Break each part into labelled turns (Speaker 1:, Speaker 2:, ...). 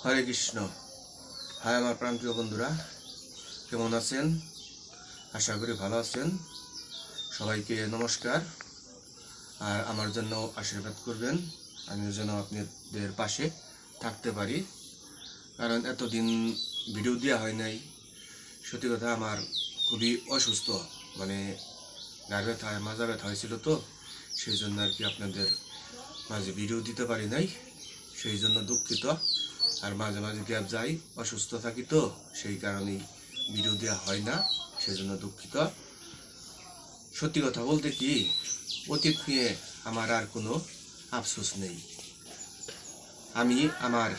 Speaker 1: হরে Krishna. High আমার প্রাণপ্রিয় বন্ধুরা, কেমন আছেন? আশা করি ভালো আছেন। সবাইকে নমস্কার। আর আমার জন্য আশীর্বাদ করবেন, আমিও যেন আপনাদের পাশে থাকতে পারি। কারণ এতদিন ভিডিও দেওয়া হয় নাই। সত্যি কথা, আমার খুবই অসুস্থ, মানে গায়ে ব্যথা, মাজা ব্যথা হয়েছিল, তো সেই জন্য আর কি আপনাদের মাঝে ভিডিও দিতে পারি নাই, সেই জন্য দুঃখিত। আর মাঝে মাঝে গ্যাপ যাই, অসুস্থ থাকি, তো সেই কারণেই ভিডিও দেওয়া হয় না, সেই জন্য দুঃখিত। সত্যি কথা বলতে কি, অতীত নিয়ে আমার আর কোনো আফসোস নেই। আমি আমার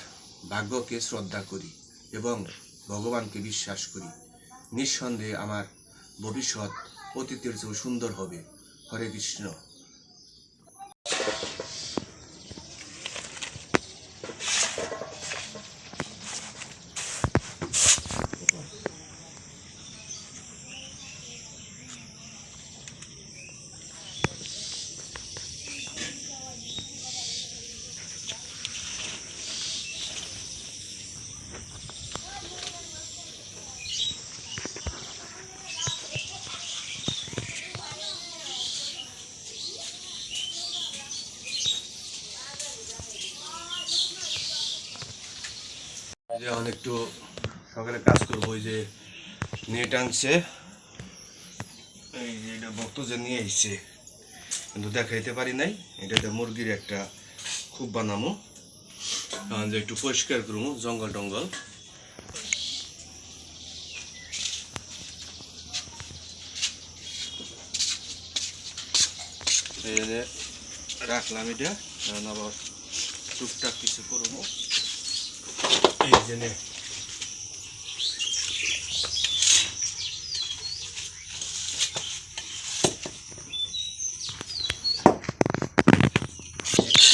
Speaker 1: ভাগ্যকে শ্রদ্ধা করি এবং ভগবানকে বিশ্বাস করি। নিঃসন্দেহে আমার ভবিষ্যৎ অতীতের চেয়েও সুন্দর হবে। হরে কৃষ্ণ। এখন একটু সকালে কাজ করবো। ওই যে নেট আনছে, এই যে এটা ভক্ত যে নিয়ে এসছে, কিন্তু দেখাইতে পারি নাই। এটাতে মুরগির একটা খুব বানামো, কারণ যে একটু পরিষ্কার করবো জঙ্গল টঙ্গল। এই জন্য রাখলাম এটা, কারণ আবার টুকটাক কিছু করবো এই জন্য।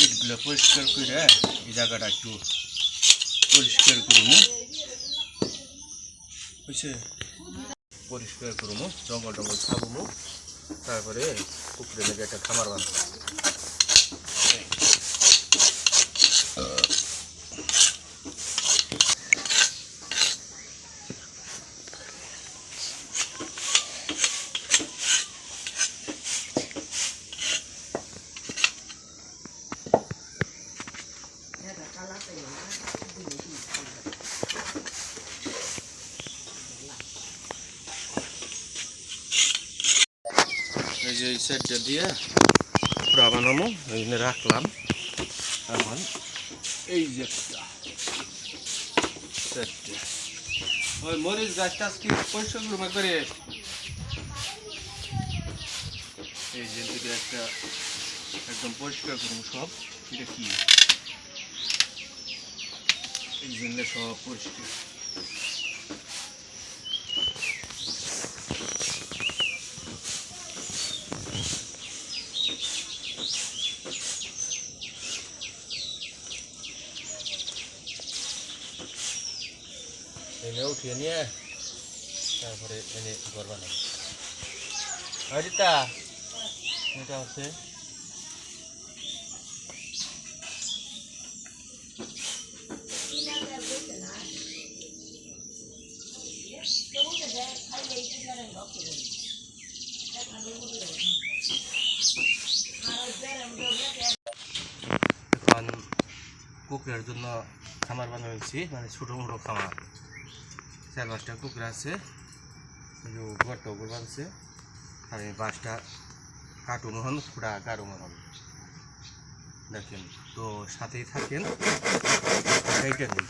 Speaker 1: ইটগুলো পরিষ্কার করে এই জায়গাটা একটু পরিষ্কার করবো, বুঝছে? পরিষ্কার করবো, জঙ্গল টঙ্গল ছাড়বো, তারপরে পুকুরে লেগে একটা খামার বানাবো। এই যে এই সাইডটা দিয়ে পুরা বানাবো, এই জন্য রাখলাম। এখন এই যে ওই মরিচ গাছটা কি পরিষ্কার করে এই যে একটা একদম পরিষ্কার করবো সব। এটা কি এই জন্য সব পরিষ্কার। এনে উঠিয়ে নিয়ে তারপরে এনে ঘর বানাবো। হরিতা এটা হচ্ছে এখন কুকুরের জন্য খামার বানাচ্ছি, মানে ছোটো মোটো খামার। 4-5টা কুকুর আছে, ঘরটা উপর বানছে। আর এই বাঁশটা কাটুন হন, পুরা কারুন হন, দেখেন তো, সাথেই থাকেন। এইটা নেই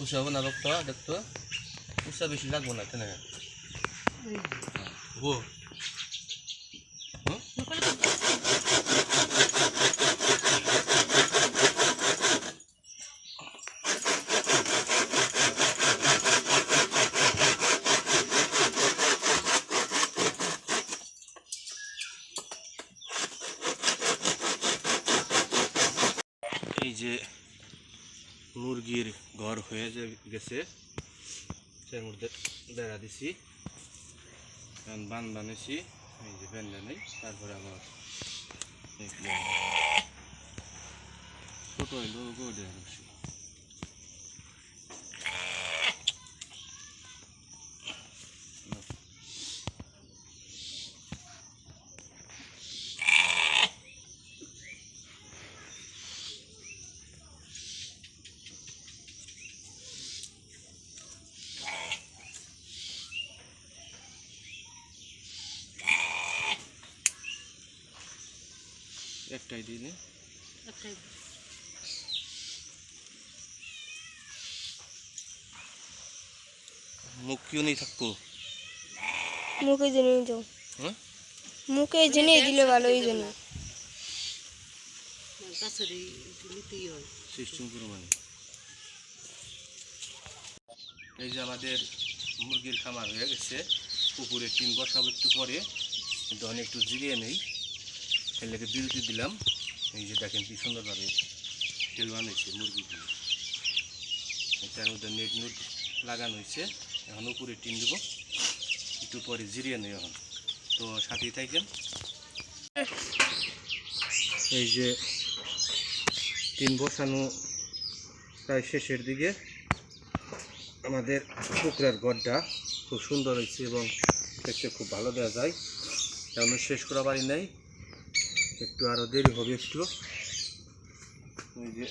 Speaker 1: উৎসাহ না রক্ত দেখতো, উৎসাহ বেশি লাগবো না কেন ও এই যে মুরগির ঘর হয়ে গেছে, এর মধ্যে বেড়া দিছি, বান বানিয়েছি, এই যে বেন্দা নেই, তারপরে আবার ছোট হইলো গোড়ে রসি। একটাই দিনে মুখ কিও নেই থাকবো,
Speaker 2: মুখে জেনে যাও,
Speaker 1: হ্যাঁ
Speaker 2: মুখে জেনে দিলে ভালো, এই জন্য
Speaker 1: সিস্টেম করো মানে। এই যে আমাদের মুরগির খামার হয়ে গেছে, পুকুরে টিন বসাবো একটু পরে, কিন্তু অনেক একটু জিরিয়ে নেই, এর লেগে বিরতি দিলাম। এই যে দেখেন কি সুন্দরভাবে তেল বানিয়েছে মুরগিগুলো, তার মধ্যে নেট নুট লাগানো হয়েছে। এখন উপরে টিন দেবো, একটু পরে জিরিয়ে নেই এখন, তো সাথেই থাকেন। এই যে টিন বসানো প্রায় শেষের দিকে, আমাদের পুকুরের ঘরটা খুব সুন্দর হয়েছে এবং দেখতে খুব ভালো দেওয়া যায়। এখনো শেষ করা বাড়ি নেই, একটু আরও দেরি হবে একটু। ওই যে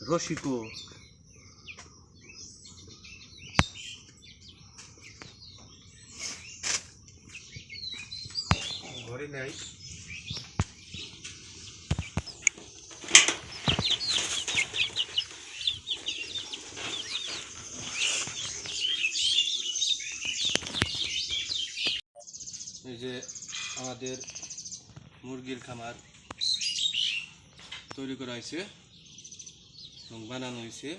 Speaker 1: রসিকো ঘরে নেই। এই যে আমাদের মুরগির খামার তৈরি করা হয়েছে এবং বানানো হয়েছে।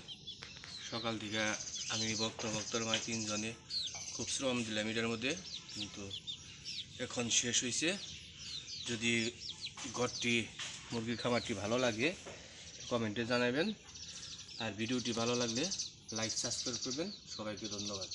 Speaker 1: সকাল থেকে আমি ভক্তর মায় তিনজনে খুব শ্রম দিলাম এটার মধ্যে, কিন্তু এখন শেষ হয়েছে। যদি ঘরটি মুরগির খামারটি ভালো লাগে কমেন্টে জানাবেন, আর ভিডিওটি ভালো লাগলে লাইক সাবস্ক্রাইব করবেন। সবাইকে ধন্যবাদ।